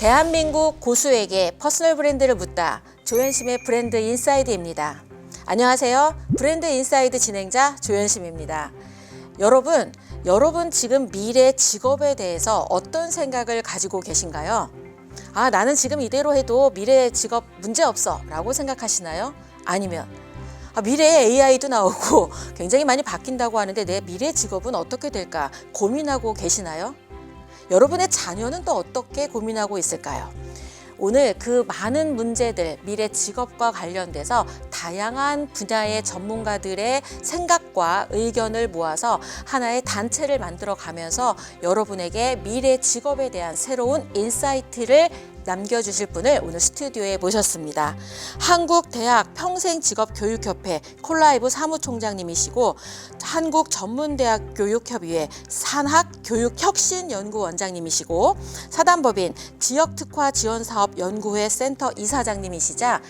대한민국 고수에게 퍼스널 브랜드를 묻다. 조현심의 브랜드 인사이드입니다. 안녕하세요. 브랜드 인사이드 진행자 조현심입니다. 여러분 지금 미래 직업에 대해서 어떤 생각을 가지고 계신가요? 나는 지금 이대로 해도 미래 직업 문제없어 라고 생각하시나요? 아니면 미래에 AI도 나오고 굉장히 많이 바뀐다고 하는데 내 미래 직업은 어떻게 될까 고민하고 계시나요? 여러분의 자녀는 또 어떻게 고민하고 있을까요? 오늘 그 많은 문제들, 미래 직업과 관련돼서 다양한 분야의 전문가들의 생각과 의견을 모아서 하나의 단체를 만들어 가면서 여러분에게 미래 직업에 대한 새로운 인사이트를 남겨주실 분을 오늘 스튜디오에 모셨습니다. 한국대학평생직업교육협회 콜라이브 사무총장님이시고 한국전문대학교육협의회 산학교육혁신연구원장님이시고 사단법인 지역특화지원사업연구회 센터 이사장님이시자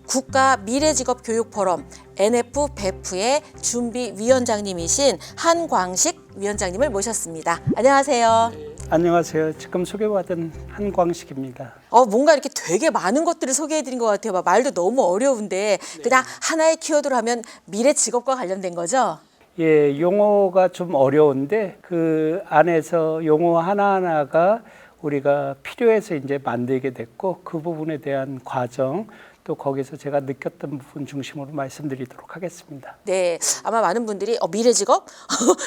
국가미래직업교육포럼 NF-베프의 준비위원장님이신 한광식 위원장님을 모셨습니다. 안녕하세요. 안녕하세요. 지금 소개받은 한광식입니다. 뭔가 이렇게 되게 많은 것들을 소개해드린 것 같아요. 말도 너무 어려운데 그냥 하나의 키워드로 하면 미래 직업과 관련된 거죠? 예, 용어가 좀 어려운데 그 안에서 용어 하나하나가 우리가 필요해서 이제 만들게 됐고 그 부분에 대한 과정 또 거기서 제가 느꼈던 부분 중심으로 말씀드리도록 하겠습니다. 네, 아마 많은 분들이 미래 직업?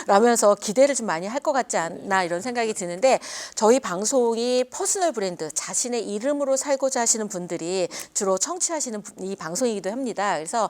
라면서 기대를 좀 많이 할 것 같지 않나 이런 생각이 드는데 저희 방송이 퍼스널 브랜드, 자신의 이름으로 살고자 하시는 분들이 주로 청취하시는 이 방송이기도 합니다. 그래서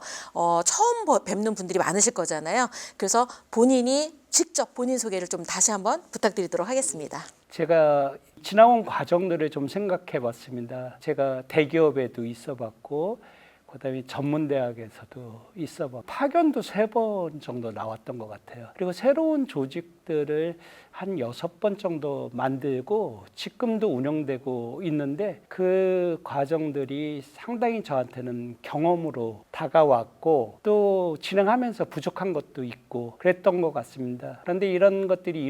처음 뵙는 분들이 많으실 거잖아요. 그래서 본인이 직접 본인 소개를 좀 다시 한번 부탁드리도록 하겠습니다. 제가 지나온 과정들을 좀 생각해 봤습니다. 제가 대기업에도 있어 봤고 그다음에 전문대학에서도 있어 봤고 파견도 3번 정도 나왔던 것 같아요. 그리고 새로운 조직들을 한 6번 정도 만들고 지금도 운영되고 있는데 그 과정들이 상당히 저한테는 경험으로 다가왔고 또 진행하면서 부족한 것도 있고 그랬던 것 같습니다. 그런데 이런 것들이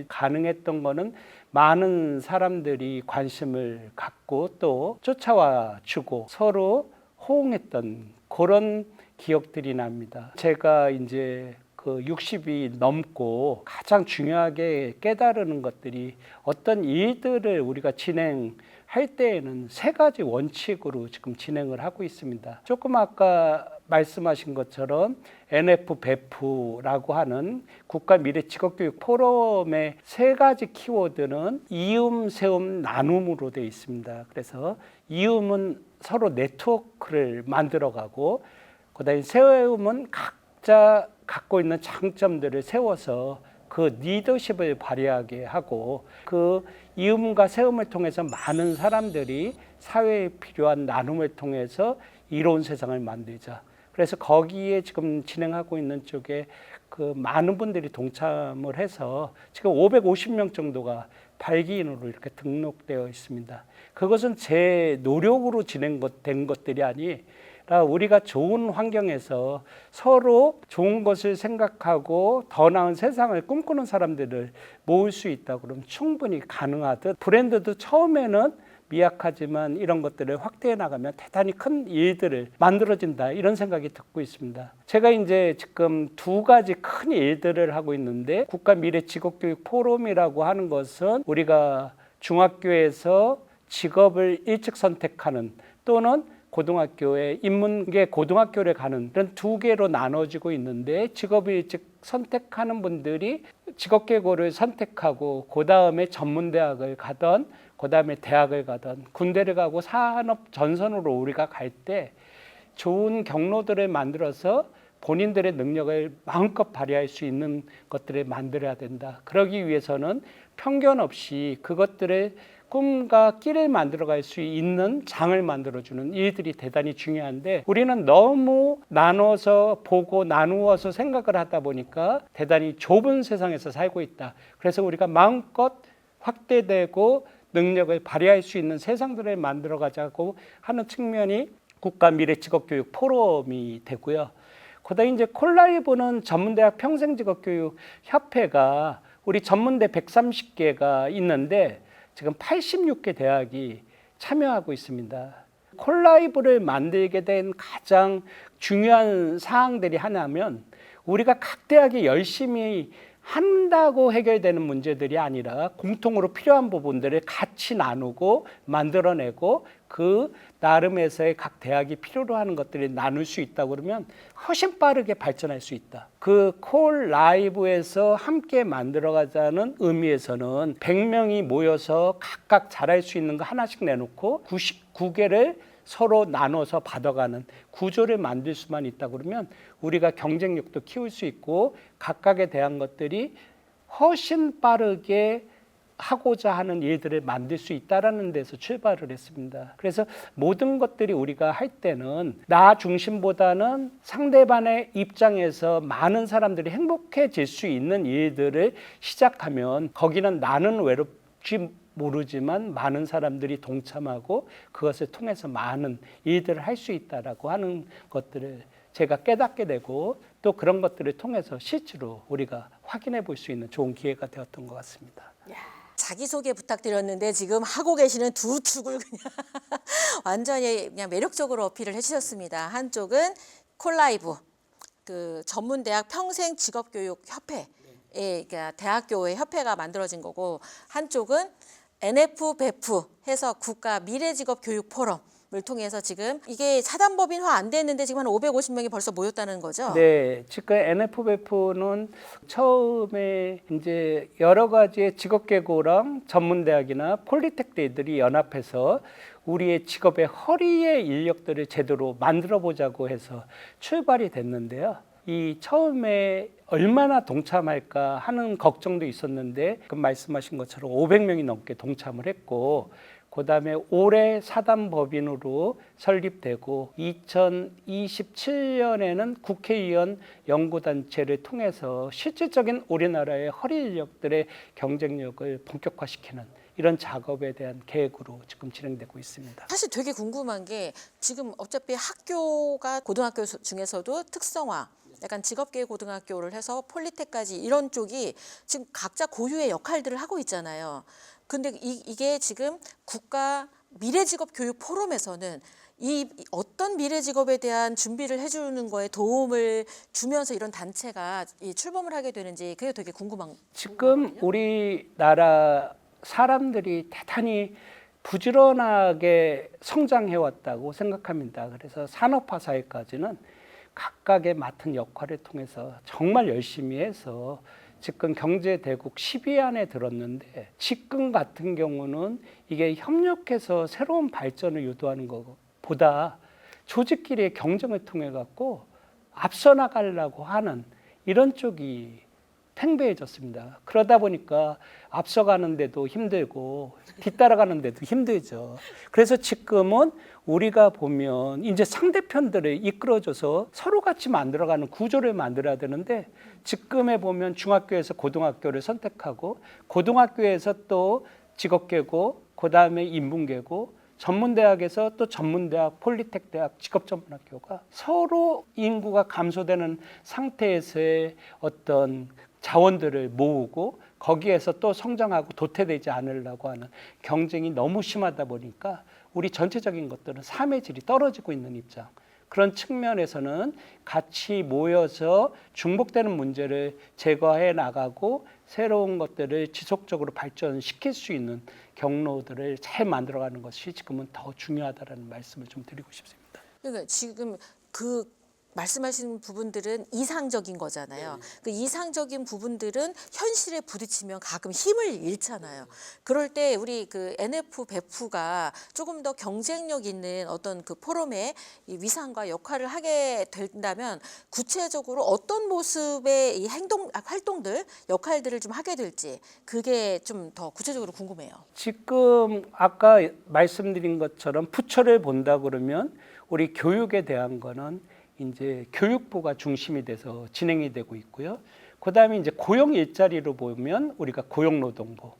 가능했던 거는 많은 사람들이 관심을 갖고 또 쫓아와 주고 서로 호응했던 그런 기억들이 납니다. 제가 이제 그 60이 넘고 가장 중요하게 깨달은 것들이 어떤 일들을 우리가 진행할 때에는 3가지 원칙으로 지금 진행을 하고 있습니다. 조금 아까 말씀하신 것처럼 NF-베프라고 하는 국가미래직업교육 포럼의 3가지 키워드는 이음, 세움, 나눔으로 되어 있습니다. 그래서 이음은 서로 네트워크를 만들어가고 그다음에 세움은 각자 갖고 있는 장점들을 세워서 그 리더십을 발휘하게 하고 그 이음과 세움을 통해서 많은 사람들이 사회에 필요한 나눔을 통해서 이로운 세상을 만들자. 그래서 거기에 지금 진행하고 있는 쪽에 그 많은 분들이 동참을 해서 지금 550명 정도가 발기인으로 이렇게 등록되어 있습니다. 그것은 제 노력으로 진행된 것들이 아니라 우리가 좋은 환경에서 서로 좋은 것을 생각하고 더 나은 세상을 꿈꾸는 사람들을 모을 수 있다 그러면 충분히 가능하듯 브랜드도 처음에는 미약하지만 이런 것들을 확대해 나가면 대단히 큰 일들을 만들어진다 이런 생각이 듣고 있습니다. 제가 이제 지금 2가지 큰 일들을 하고 있는데 국가미래직업교육 포럼이라고 하는 것은 우리가 중학교에서 직업을 일찍 선택하는 또는 고등학교에 인문계 고등학교를 가는 이런 2개로 나눠지고 있는데 직업을 일찍 선택하는 분들이 직업계고를 선택하고 그 다음에 전문대학을 가던 그 다음에 대학을 가던 군대를 가고 산업 전선으로 우리가 갈 때 좋은 경로들을 만들어서 본인들의 능력을 마음껏 발휘할 수 있는 것들을 만들어야 된다. 그러기 위해서는 편견 없이 그것들을 꿈과 끼를 만들어갈 수 있는 장을 만들어주는 일들이 대단히 중요한데 우리는 너무 나눠서 보고 나누어서 생각을 하다 보니까 대단히 좁은 세상에서 살고 있다. 그래서 우리가 마음껏 확대되고 능력을 발휘할 수 있는 세상들을 만들어가자고 하는 측면이 국가미래직업교육 포럼이 되고요. 그다음에 이제 콜라이브는 전문대학 평생직업교육협회가 우리 전문대 130개가 있는데 지금 86개 대학이 참여하고 있습니다. 콜라이브를 만들게 된 가장 중요한 사항들이 하나면 우리가 각 대학이 열심히 한다고 해결되는 문제들이 아니라 공통으로 필요한 부분들을 같이 나누고 만들어내고 그 나름에서의 각 대학이 필요로 하는 것들을 나눌 수 있다 그러면 훨씬 빠르게 발전할 수 있다. 그 콜 라이브에서 함께 만들어가자는 의미에서는 100명이 모여서 각각 잘할 수 있는 거 하나씩 내놓고 99개를 서로 나눠서 받아가는 구조를 만들 수만 있다 그러면 우리가 경쟁력도 키울 수 있고 각각에 대한 것들이 훨씬 빠르게 하고자 하는 일들을 만들 수 있다라는 데서 출발을 했습니다. 그래서 모든 것들이 우리가 할 때는 나 중심보다는 상대방의 입장에서 많은 사람들이 행복해질 수 있는 일들을 시작하면 거기는 나는 외롭지 모르지만 많은 사람들이 동참하고 그것을 통해서 많은 일들을 할 수 있다라고 하는 것들을 제가 깨닫게 되고 또 그런 것들을 통해서 실제로 우리가 확인해 볼 수 있는 좋은 기회가 되었던 것 같습니다. 자기소개 부탁드렸는데 지금 하고 계시는 두 축을 그냥 완전히 그냥 매력적으로 어필을 해주셨습니다. 한쪽은 콜라이브, 그 전문대학 평생직업교육협회, 그러니까 대학교의 협회가 만들어진 거고 한쪽은 NFBEF 해서 국가 미래직업교육포럼을 통해서 지금 이게 사단법인화 안 됐는데 지금 한 550명이 벌써 모였다는 거죠? 네, 지금 NFBEF는 처음에 이제 여러 가지의 직업계고랑 전문대학이나 폴리텍들이 연합해서 우리의 직업의 허리의 인력들을 제대로 만들어 보자고 해서 출발이 됐는데요. 이 처음에 얼마나 동참할까 하는 걱정도 있었는데 그 말씀하신 것처럼 500명이 넘게 동참을 했고 그다음에 올해 사단법인으로 설립되고 2027년에는 국회의원 연구단체를 통해서 실질적인 우리나라의 허리 인력들의 경쟁력을 본격화시키는 이런 작업에 대한 계획으로 지금 진행되고 있습니다. 사실 되게 궁금한 게 지금 어차피 학교가 고등학교 중에서도 특성화 약간 직업계 고등학교를 해서 폴리텍까지 이런 쪽이 지금 각자 고유의 역할들을 하고 있잖아요. 근데 이게 지금 국가 미래직업 교육 포럼에서는 이 어떤 미래직업에 대한 준비를 해주는 거에 도움을 주면서 이런 단체가 이 출범을 하게 되는지 그게 되게 궁금한. 지금 우리나라 사람들이 대단히 부지런하게 성장해 왔다고 생각합니다. 그래서 산업화 사회까지는 각각의 맡은 역할을 통해서 정말 열심히 해서 지금 경제대국 10위 안에 들었는데 지금 같은 경우는 이게 협력해서 새로운 발전을 유도하는 것보다 조직끼리의 경쟁을 통해 갖고 앞서 나가려고 하는 이런 쪽이 팽배해졌습니다. 그러다 보니까 앞서가는데도 힘들고 뒤따라가는데도 힘들죠. 그래서 지금은 우리가 보면 이제 상대편들을 이끌어줘서 서로 같이 만들어가는 구조를 만들어야 되는데 지금에 보면 중학교에서 고등학교를 선택하고 고등학교에서 또 직업계고 그다음에 인문계고 전문대학에서 또 전문대학, 폴리텍대학, 직업전문학교가 서로 인구가 감소되는 상태에서의 어떤 자원들을 모으고 거기에서 또 성장하고 도태되지 않으려고 하는 경쟁이 너무 심하다 보니까 우리 전체적인 것들은 삶의 질이 떨어지고 있는 입장. 그런 측면에서는 같이 모여서 중복되는 문제를 제거해 나가고 새로운 것들을 지속적으로 발전시킬 수 있는 경로들을 잘 만들어가는 것이 지금은 더 중요하다는 말씀을 좀 드리고 싶습니다. 그러니까 지금 그 말씀하신 부분들은 이상적인 거잖아요. 그 이상적인 부분들은 현실에 부딪히면 가끔 힘을 잃잖아요. 그럴 때 우리 그 NFBEF가 조금 더 경쟁력 있는 어떤 그 포럼의 이 위상과 역할을 하게 된다면 구체적으로 어떤 모습의 이 활동들, 역할들을 좀 하게 될지 그게 좀 더 구체적으로 궁금해요. 지금 아까 말씀드린 것처럼 부처를 본다 그러면 우리 교육에 대한 거는 이제 교육부가 중심이 돼서 진행이 되고 있고요. 그다음에 이제 고용 일자리로 보면 우리가 고용노동부,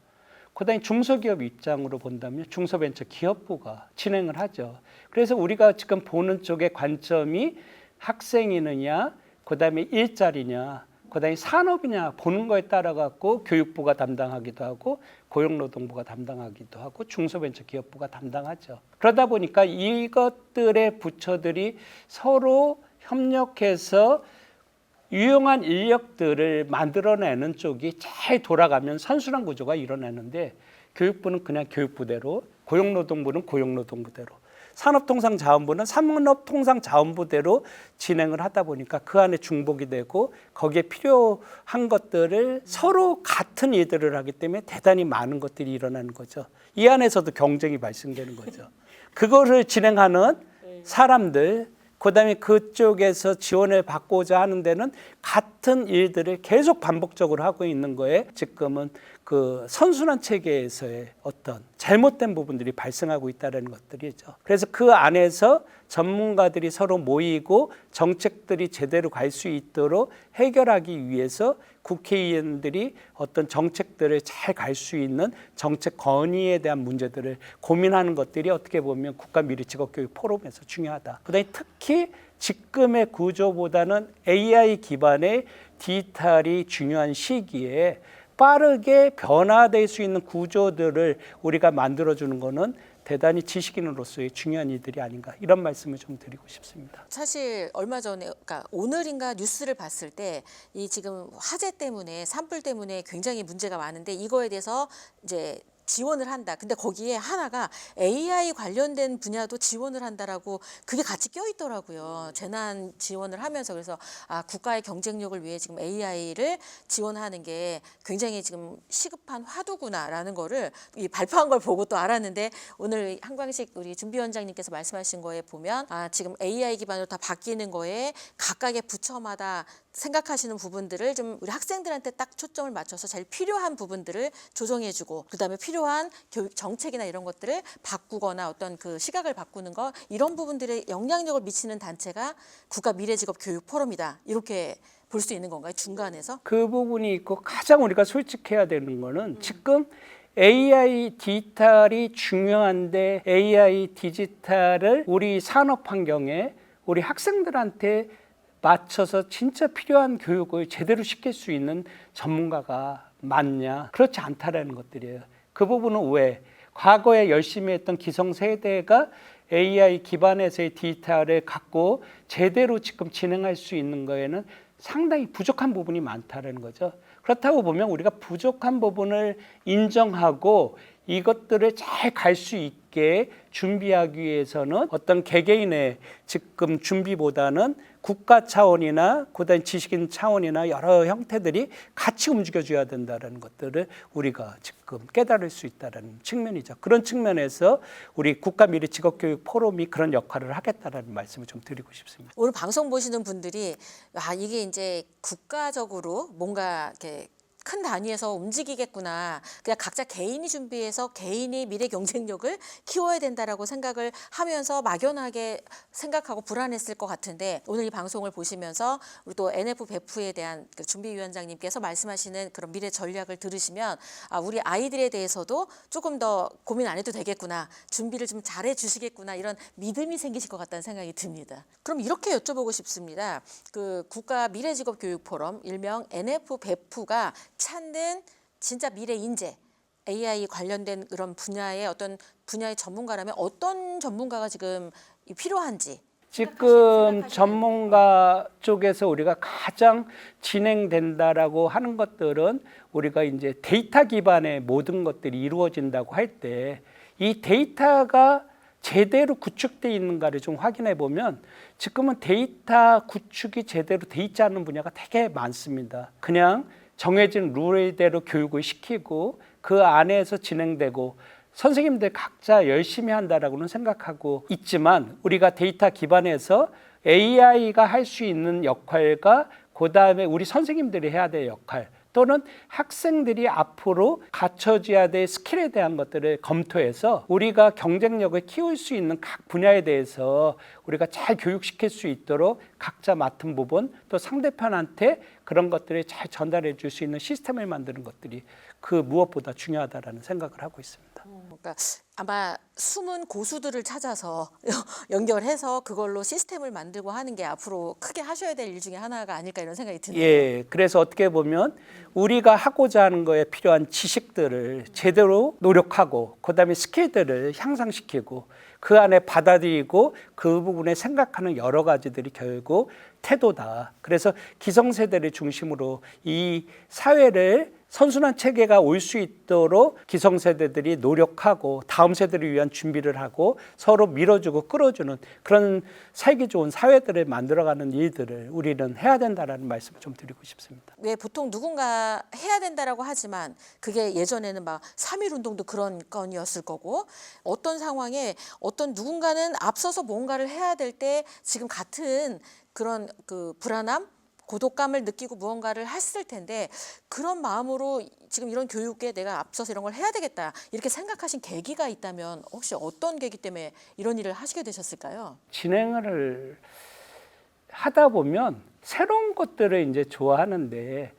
그다음에 중소기업 입장으로 본다면 중소벤처기업부가 진행을 하죠. 그래서 우리가 지금 보는 쪽의 관점이 학생이느냐, 그다음에 일자리냐, 그다음에 산업이냐 보는 거에 따라 갖고 교육부가 담당하기도 하고 고용노동부가 담당하기도 하고 중소벤처기업부가 담당하죠. 그러다 보니까 이것들의 부처들이 서로 협력해서 유용한 인력들을 만들어내는 쪽이 잘 돌아가면 선순환 구조가 일어나는데 교육부는 그냥 교육부대로, 고용노동부는 고용노동부대로, 산업통상자원부는 산업통상자원부대로 진행을 하다 보니까 그 안에 중복이 되고 거기에 필요한 것들을 서로 같은 일들을 하기 때문에 대단히 많은 것들이 일어나는 거죠. 이 안에서도 경쟁이 발생되는 거죠. 그거를 진행하는 사람들, 그다음에 그쪽에서 지원을 받고자 하는 데는 같은 일들을 계속 반복적으로 하고 있는 거에 지금은 그 선순환 체계에서의 어떤 잘못된 부분들이 발생하고 있다는 것들이죠. 그래서 그 안에서 전문가들이 서로 모이고 정책들이 제대로 갈 수 있도록 해결하기 위해서 국회의원들이 어떤 정책들을 잘 갈 수 있는 정책 건의에 대한 문제들을 고민하는 것들이 어떻게 보면 국가미래직업교육 포럼에서 중요하다. 그다음에 특히 지금의 구조보다는 AI 기반의 디지털이 중요한 시기에 빠르게 변화될 수 있는 구조들을 우리가 만들어주는 것은 대단히 지식인으로서의 중요한 일들이 아닌가 이런 말씀을 좀 드리고 싶습니다. 사실 얼마 전에 그러니까 오늘인가 뉴스를 봤을 때 이 지금 화재 때문에 산불 때문에 굉장히 문제가 많은데 이거에 대해서 이제 지원을 한다. 근데 거기에 하나가 AI 관련된 분야도 지원을 한다라고 그게 같이 껴 있더라고요. 재난 지원을 하면서 그래서 국가의 경쟁력을 위해 지금 AI를 지원하는 게 굉장히 지금 시급한 화두구나라는 거를 이 발표한 걸 보고 또 알았는데 오늘 한광식 우리 준비위원장님께서 말씀하신 거에 보면 지금 AI 기반으로 다 바뀌는 거에 각각의 부처마다 생각하시는 부분들을 좀 우리 학생들한테 딱 초점을 맞춰서 제일 필요한 부분들을 조정해주고 그다음에 필요한 교육 정책이나 이런 것들을 바꾸거나 어떤 그 시각을 바꾸는 거 이런 부분들에 영향력을 미치는 단체가 국가미래직업교육포럼이다 이렇게 볼 수 있는 건가요? 중간에서? 그 부분이 있고 가장 우리가 솔직해야 되는 거는 지금 AI 디지털이 중요한데 AI 디지털을 우리 산업 환경에 우리 학생들한테 맞춰서 진짜 필요한 교육을 제대로 시킬 수 있는 전문가가 맞냐? 그렇지 않다라는 것들이에요. 그 부분은 왜? 과거에 열심히 했던 기성세대가 AI 기반에서의 디지털을 갖고 제대로 지금 진행할 수 있는 거에는 상당히 부족한 부분이 많다는 거죠. 그렇다고 보면 우리가 부족한 부분을 인정하고 이것들을 잘 갈 수 있게 준비하기 위해서는 어떤 개개인의 지금 준비보다는 국가 차원이나 그다음 지식인 차원이나 여러 형태들이 같이 움직여줘야 된다는 것들을 우리가 지금 깨달을 수 있다는 측면이죠. 그런 측면에서 우리 국가미래직업교육 포럼이 그런 역할을 하겠다라는 말씀을 좀 드리고 싶습니다. 오늘 방송 보시는 분들이 이게 이제 국가적으로 뭔가 이렇게 큰 단위에서 움직이겠구나. 그냥 각자 개인이 준비해서 개인이 미래 경쟁력을 키워야 된다라고 생각을 하면서 막연하게 생각하고 불안했을 것 같은데 오늘 이 방송을 보시면서 우리 또 NF 베프에 대한 그 준비위원장님께서 말씀하시는 그런 미래 전략을 들으시면 우리 아이들에 대해서도 조금 더 고민 안 해도 되겠구나. 준비를 좀 잘해 주시겠구나. 이런 믿음이 생기실 것 같다는 생각이 듭니다. 그럼 이렇게 여쭤보고 싶습니다. 그 국가 미래직업교육포럼 일명 NF 베프가 찾는 진짜 미래 인재 AI 관련된 그런 분야의 어떤 분야의 전문가라면 어떤 전문가가 지금 필요한지 지금 전문가 쪽에서 우리가 가장 진행된다라고 하는 것들은 우리가 이제 데이터 기반의 모든 것들이 이루어진다고 할 때 이 데이터가 제대로 구축되어 있는가를 좀 확인해 보면 지금은 데이터 구축이 제대로 돼 있지 않는 분야가 되게 많습니다. 그냥 정해진 룰대로 교육을 시키고 그 안에서 진행되고 선생님들 각자 열심히 한다라고는 생각하고 있지만 우리가 데이터 기반에서 AI가 할 수 있는 역할과 그다음에 우리 선생님들이 해야 될 역할 또는 학생들이 앞으로 갖춰져야 될 스킬에 대한 것들을 검토해서 우리가 경쟁력을 키울 수 있는 각 분야에 대해서 우리가 잘 교육시킬 수 있도록 각자 맡은 부분 또 상대편한테 그런 것들을 잘 전달해 줄 수 있는 시스템을 만드는 것들이 그 무엇보다 중요하다라는 생각을 하고 있습니다. 그러니까 아마 숨은 고수들을 찾아서 연결해서 그걸로 시스템을 만들고 하는 게 앞으로 크게 하셔야 될 일 중에 하나가 아닐까 이런 생각이 드네요. 예, 그래서 어떻게 보면 우리가 하고자 하는 거에 필요한 지식들을 제대로 노력하고 그다음에 스킬들을 향상시키고 그 안에 받아들이고 그 부분에 생각하는 여러 가지들이 결국 태도다. 그래서 기성세대를 중심으로 이 사회를 선순환 체계가 올 수 있도록 기성세대들이 노력하고 다음 세대를 위한 준비를 하고 서로 밀어주고 끌어주는 그런 살기 좋은 사회들을 만들어가는 일들을 우리는 해야 된다라는 말씀을 좀 드리고 싶습니다. 왜 보통 누군가 해야 된다라고 하지만 그게 예전에는 막 3.1 운동도 그런 건이었을 거고 어떤 상황에 어떤 누군가는 앞서서 뭔가를 해야 될 때 지금 같은 그런 그 불안함 고독감을 느끼고 무언가를 했을 텐데 그런 마음으로 지금 이런 교육에 내가 앞서서 이런 걸 해야 되겠다 이렇게 생각하신 계기가 있다면 혹시 어떤 계기 때문에 이런 일을 하시게 되셨을까요? 진행을 하다 보면 새로운 것들을 이제 좋아하는데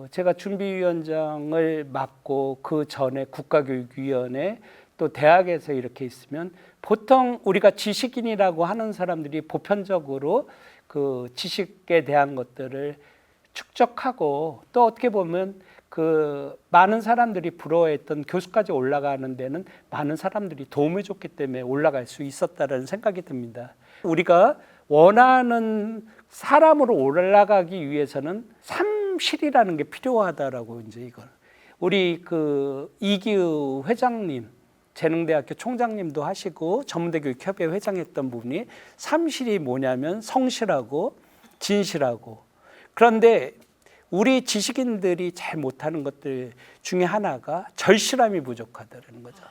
제가 준비위원장을 맡고 그 전에 국가교육위원회 또 대학에서 이렇게 있으면 보통 우리가 지식인이라고 하는 사람들이 보편적으로 그 지식에 대한 것들을 축적하고 또 어떻게 보면 그 많은 사람들이 부러워했던 교수까지 올라가는 데는 많은 사람들이 도움을 줬기 때문에 올라갈 수 있었다는 생각이 듭니다. 우리가 원하는 사람으로 올라가기 위해서는 삼실이라는 게 필요하다라고 이제 이걸 우리 그 이기우 회장님 재능대학교 총장님도 하시고 전문대교육협회 회장했던 분이 삼실이 뭐냐면 성실하고 진실하고 그런데 우리 지식인들이 잘 못하는 것들 중에 하나가 절실함이 부족하다는 거죠.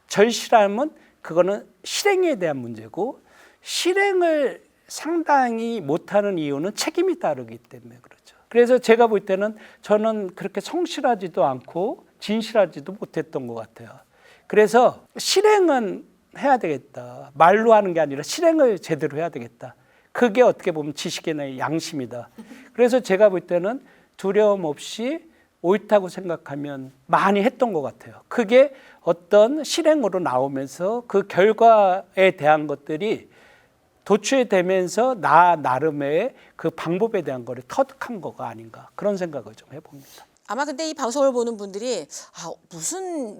절실함은 그거는 실행에 대한 문제고 실행을 상당히 못하는 이유는 책임이 따르기 때문에 그렇죠. 그래서 제가 볼 때는 저는 그렇게 성실하지도 않고 진실하지도 못했던 것 같아요. 그래서 실행은 해야 되겠다. 말로 하는 게 아니라 실행을 제대로 해야 되겠다. 그게 어떻게 보면 지식인의 양심이다. 그래서 제가 볼 때는 두려움 없이 옳다고 생각하면 많이 했던 것 같아요. 그게 어떤 실행으로 나오면서 그 결과에 대한 것들이 도출되면서 나 나름의 그 방법에 대한 거를 터득한 거가 아닌가 그런 생각을 좀 해봅니다. 아마 근데 이 방송을 보는 분들이 무슨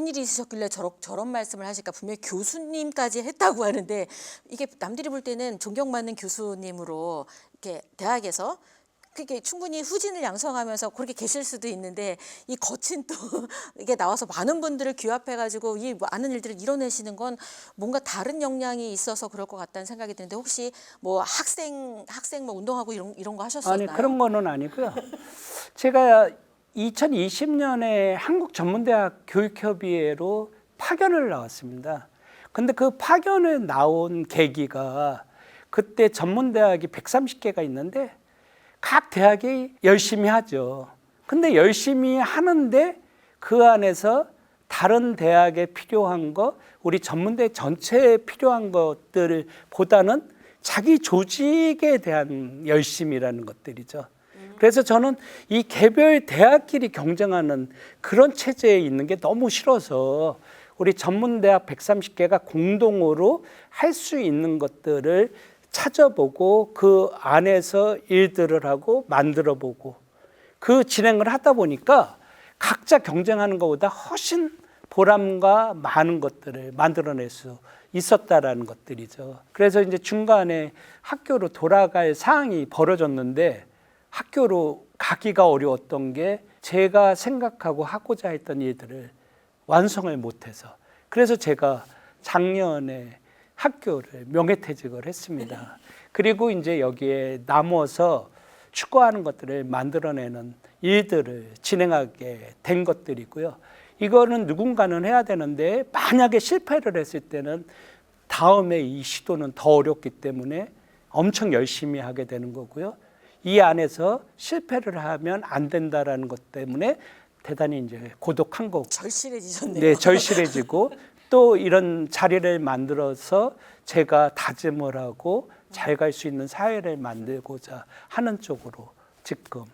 일이 있으셨길래 저런 말씀을 하실까 분명히 교수님까지 했다고 하는데 이게 남들이 볼 때는 존경받는 교수님으로 이렇게 대학에서 그게 충분히 후진을 양성하면서 그렇게 계실 수도 있는데 이 거친 또 이게 나와서 많은 분들을 규합해가지고 이 많은 일들을 이뤄내시는 건 뭔가 다른 역량이 있어서 그럴 것 같다는 생각이 드는데 혹시 뭐 학생 뭐 운동하고 이런 거 하셨었나요? 아니 그런 거는 아니고요. 제가 2020년에 한국전문대학 교육협의회로 파견을 나왔습니다. 근데 그 파견을 나온 계기가 그때 전문대학이 130개가 있는데 각 대학이 열심히 하죠. 근데 열심히 하는데 그 안에서 다른 대학에 필요한 거, 우리 전문대 전체에 필요한 것들보다는 자기 조직에 대한 열심이라는 것들이죠. 그래서 저는 이 개별 대학끼리 경쟁하는 그런 체제에 있는 게 너무 싫어서 우리 전문대학 130개가 공동으로 할 수 있는 것들을 찾아보고 그 안에서 일들을 하고 만들어보고 그 진행을 하다 보니까 각자 경쟁하는 것보다 훨씬 보람과 많은 것들을 만들어낼 수 있었다라는 것들이죠. 그래서 이제 중간에 학교로 돌아갈 상황이 벌어졌는데 학교로 가기가 어려웠던 게 제가 생각하고 하고자 했던 일들을 완성을 못해서 그래서 제가 작년에 학교를 명예퇴직을 했습니다. 그리고 이제 여기에 남아서 추구하는 것들을 만들어내는 일들을 진행하게 된 것들이고요. 이거는 누군가는 해야 되는데 만약에 실패를 했을 때는 다음에 이 시도는 더 어렵기 때문에 엄청 열심히 하게 되는 거고요. 이 안에서 실패를 하면 안 된다라는 것 때문에 대단히 이제 고독한 거고. 절실해지셨네요. 네, 절실해지고 또 이런 자리를 만들어서 제가 다짐을 하고 잘 갈 수 있는 사회를 만들고자 하는 쪽으로 지금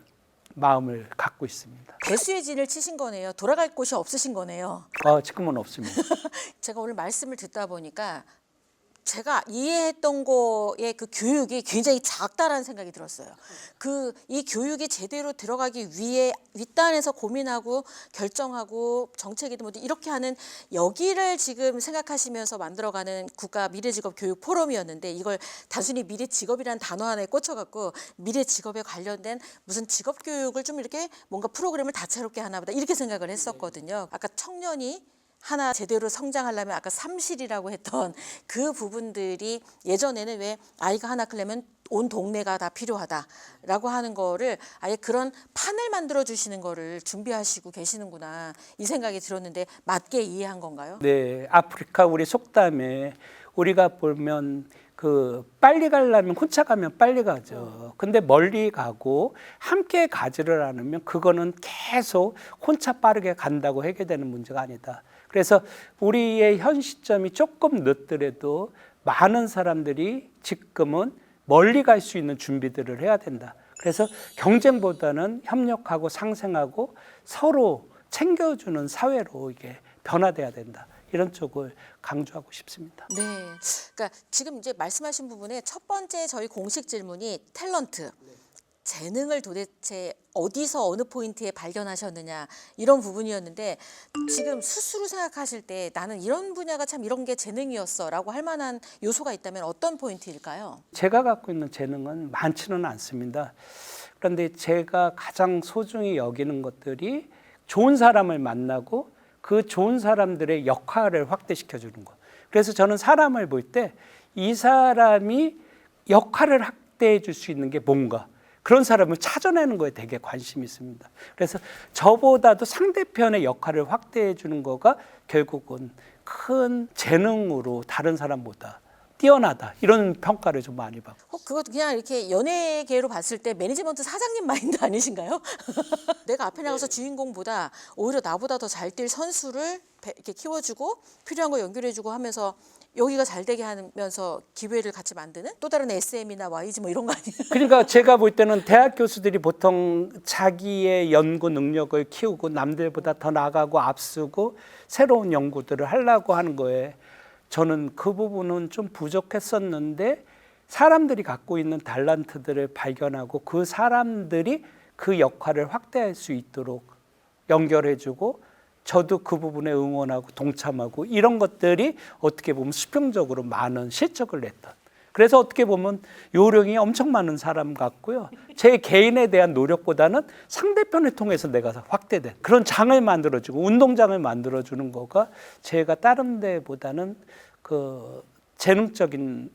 마음을 갖고 있습니다. 배수의 진을 치신 거네요. 돌아갈 곳이 없으신 거네요. 지금은 없습니다. 제가 오늘 말씀을 듣다 보니까 제가 이해했던 거의 그 교육이 굉장히 작다라는 생각이 들었어요. 이 교육이 제대로 들어가기 위해 윗단에서 고민하고 결정하고 정책이든 뭐든 이렇게 하는 여기를 지금 생각하시면서 만들어가는 국가 미래직업 교육 포럼이었는데 이걸 단순히 미래직업이라는 단어 하나에 꽂혀갖고 미래직업에 관련된 무슨 직업 교육을 좀 이렇게 뭔가 프로그램을 다채롭게 하나 보다 이렇게 생각을 했었거든요. 아까 청년이 하나 제대로 성장하려면 아까 삼실이라고 했던 그 부분들이 예전에는 왜 아이가 하나 크려면 온 동네가 다 필요하다라고 하는 거를 아예 그런 판을 만들어 주시는 거를 준비하시고 계시는구나 이 생각이 들었는데 맞게 이해한 건가요? 네, 아프리카 우리 속담에 우리가 보면 빨리 가려면 혼자 가면 빨리 가죠. 근데 멀리 가고 함께 가지를 않으면 그거는 계속 혼자 빠르게 간다고 해결되는 문제가 아니다. 그래서 우리의 현 시점이 조금 늦더라도 많은 사람들이 지금은 멀리 갈 수 있는 준비들을 해야 된다. 그래서 경쟁보다는 협력하고 상생하고 서로 챙겨주는 사회로 이게 변화돼야 된다. 이런 쪽을 강조하고 싶습니다. 네, 그러니까 지금 이제 말씀하신 부분에 첫 번째 저희 공식 질문이 탤런트, 재능을 도대체 어디서 어느 포인트에 발견하셨느냐 이런 부분이었는데 지금 스스로 생각하실 때 나는 이런 분야가 참 이런 게 재능이었어라고 할 만한 요소가 있다면 어떤 포인트일까요? 제가 갖고 있는 재능은 많지는 않습니다. 그런데 제가 가장 소중히 여기는 것들이 좋은 사람을 만나고 그 좋은 사람들의 역할을 확대시켜 주는 것. 그래서 저는 사람을 볼 때 이 사람이 역할을 확대해 줄 수 있는 게 뭔가 그런 사람을 찾아내는 거에 되게 관심이 있습니다. 그래서 저보다도 상대편의 역할을 확대해 주는 거가 결국은 큰 재능으로 다른 사람보다 뛰어나다 이런 평가를 좀 많이 받고. 그것도 그냥 이렇게 연예계로 봤을 때 매니지먼트 사장님 마인드 아니신가요? 내가 앞에 나가서 주인공보다 오히려 나보다 더 잘 뛸 선수를 이렇게 키워주고 필요한 거 연결해주고 하면서 여기가 잘 되게 하면서 기회를 같이 만드는 또 다른 SM이나 YG 뭐 이런 거 아니에요? 그러니까 제가 볼 때는 대학 교수들이 보통 자기의 연구 능력을 키우고 남들보다 더 나가고 앞서고 새로운 연구들을 하려고 하는 거에 저는 그 부분은 좀 부족했었는데 사람들이 갖고 있는 탤런트들을 발견하고 그 사람들이 그 역할을 확대할 수 있도록 연결해주고 저도 그 부분에 응원하고 동참하고 이런 것들이 어떻게 보면 수평적으로 많은 실적을 냈던 그래서 어떻게 보면 요령이 엄청 많은 사람 같고요. 제 개인에 대한 노력보다는 상대편을 통해서 내가 확대된 그런 장을 만들어주고 운동장을 만들어주는 거가 제가 다른 데보다는 그 재능적인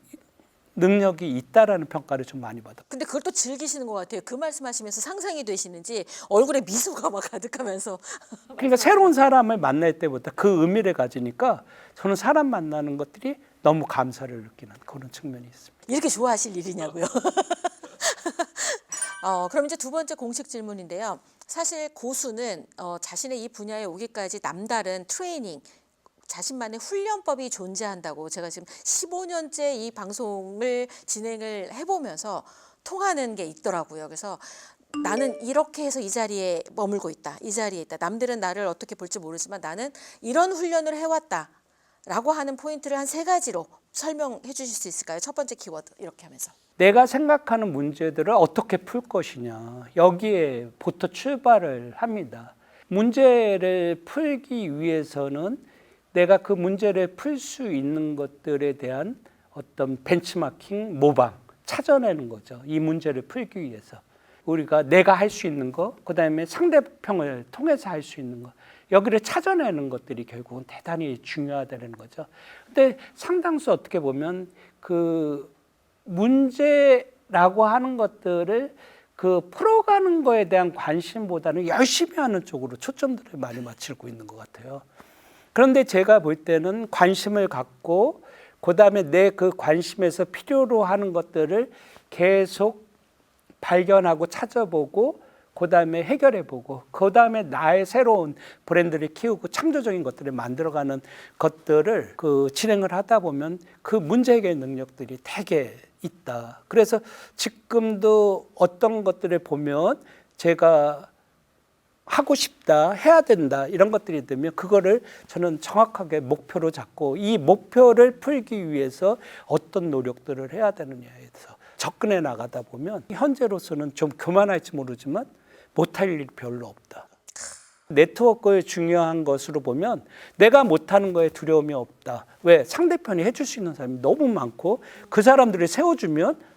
능력이 있다라는 평가를 좀 많이 받았어요. 근데 그걸 또 즐기시는 것 같아요. 그 말씀하시면서 상상이 되시는지 얼굴에 미소가 막 가득하면서 그러니까 새로운 사람을 만날 때부터 그 의미를 가지니까 저는 사람 만나는 것들이 너무 감사를 느끼는 그런 측면이 있습니다. 이렇게 좋아하실 일이냐고요. 그럼 이제 두 번째 공식 질문인데요. 사실 고수는 자신의 이 분야에 오기까지 남다른 트레이닝, 자신만의 훈련법이 존재한다고 제가 지금 15년째 이 방송을 진행을 해보면서 통하는 게 있더라고요. 그래서 나는 이렇게 해서 이 자리에 머물고 있다. 이 자리에 있다. 남들은 나를 어떻게 볼지 모르지만 나는 이런 훈련을 해왔다. 라고 하는 포인트를 한 3가지로 설명해 주실 수 있을까요? 첫 번째 키워드 이렇게 하면서. 내가 생각하는 문제들을 어떻게 풀 것이냐. 여기에부터 출발을 합니다. 문제를 풀기 위해서는 내가 그 문제를 풀 수 있는 것들에 대한 어떤 벤치마킹, 모방, 찾아내는 거죠. 이 문제를 풀기 위해서. 우리가 내가 할 수 있는 거, 그다음에 상대편을 통해서 할 수 있는 거. 여기를 찾아내는 것들이 결국은 대단히 중요하다는 거죠. 근데 상당수 어떻게 보면 그 문제라고 하는 것들을 그 풀어가는 거에 대한 관심보다는 열심히 하는 쪽으로 초점들을 많이 맞추고 있는 것 같아요. 그런데 제가 볼 때는 관심을 갖고 그다음에 내 그 관심에서 필요로 하는 것들을 계속 발견하고 찾아보고 그다음에 해결해보고 그다음에 나의 새로운 브랜드를 키우고 창조적인 것들을 만들어가는 것들을 그 진행을 하다 보면 그 문제 해결 능력들이 되게 있다. 그래서 지금도 어떤 것들을 보면 제가 하고 싶다, 해야 된다 이런 것들이 되면 그거를 저는 정확하게 목표로 잡고 이 목표를 풀기 위해서 어떤 노력들을 해야 되느냐에서 접근해 나가다 보면 현재로서는 좀 교만할지 모르지만 못할 일이 별로 없다. 네트워크의 중요한 것으로 보면 내가 못하는 거에 두려움이 없다. 왜? 상대편이 해줄 수 있는 사람이 너무 많고 그 사람들을 세워주면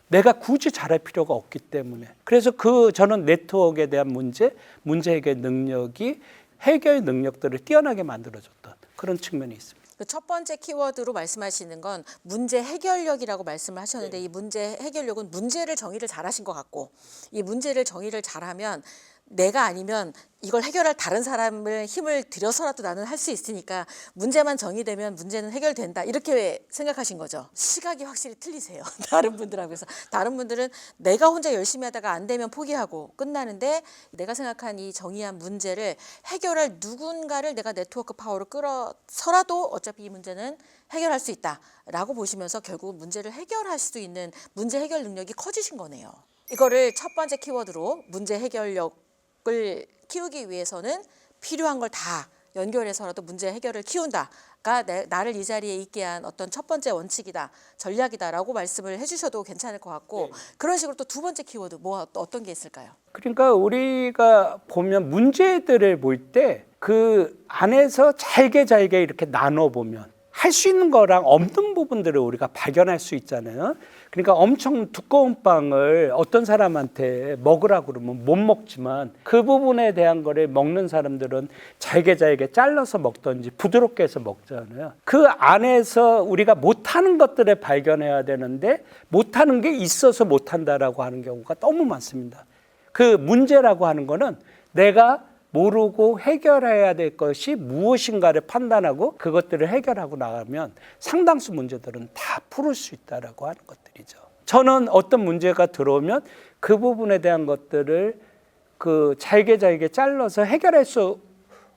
내가 굳이 잘할 필요가 없기 때문에. 그래서 저는 네트워크에 대한 문제 해결 능력이 해결 능력들을 뛰어나게 만들어줬던 그런 측면이 있습니다. 그 첫 번째 키워드로 말씀하시는 건 문제 해결력이라고 말씀을 하셨는데 이 문제 해결력은 문제를 정의를 잘하신 것 같고 이 문제를 정의를 잘하면 내가 아니면 이걸 해결할 다른 사람을 힘을 들여서라도 나는 할 수 있으니까 문제만 정의되면 문제는 해결된다 이렇게 생각하신 거죠. 시각이 확실히 틀리세요. 다른 분들하고. 그래서 다른 분들은 내가 혼자 열심히 하다가 안 되면 포기하고 끝나는데 내가 생각한 이 정의한 문제를 해결할 누군가를 내가 네트워크 파워로 끌어서라도 어차피 이 문제는 해결할 수 있다라고 보시면서 결국 문제를 해결할 수 있는 문제 해결 능력이 커지신 거네요. 이거를 첫 번째 키워드로 문제 해결력을 키우기 위해서는 필요한 걸 다 연결해서라도 문제 해결을 키운다가 나를 이 자리에 있게 한 어떤 첫 번째 원칙이다, 전략이다라고 말씀을 해주셔도 괜찮을 것 같고 그런 식으로 또 두 번째 키워드 어떤 게 있을까요? 그러니까 우리가 보면 문제들을 볼 때 그 안에서 잘게 이렇게 나눠보면 할 수 있는 거랑 없는 부분들을 우리가 발견할 수 있잖아요. 그러니까 엄청 두꺼운 빵을 어떤 사람한테 먹으라고 그러면 못 먹지만 그 부분에 대한 거를 먹는 사람들은 잘게 잘라서 먹든지 부드럽게 해서 먹잖아요. 그 안에서 우리가 못하는 것들을 발견해야 되는데 못하는 게 있어서 못한다라고 하는 경우가 너무 많습니다. 그 문제라고 하는 거는 내가 모르고 해결해야 될 것이 무엇인가를 판단하고 그것들을 해결하고 나가면 상당수 문제들은 다 풀을 수 있다라고 하는 것들이죠. 저는 어떤 문제가 들어오면 그 부분에 대한 것들을 잘게 잘라서 해결할 수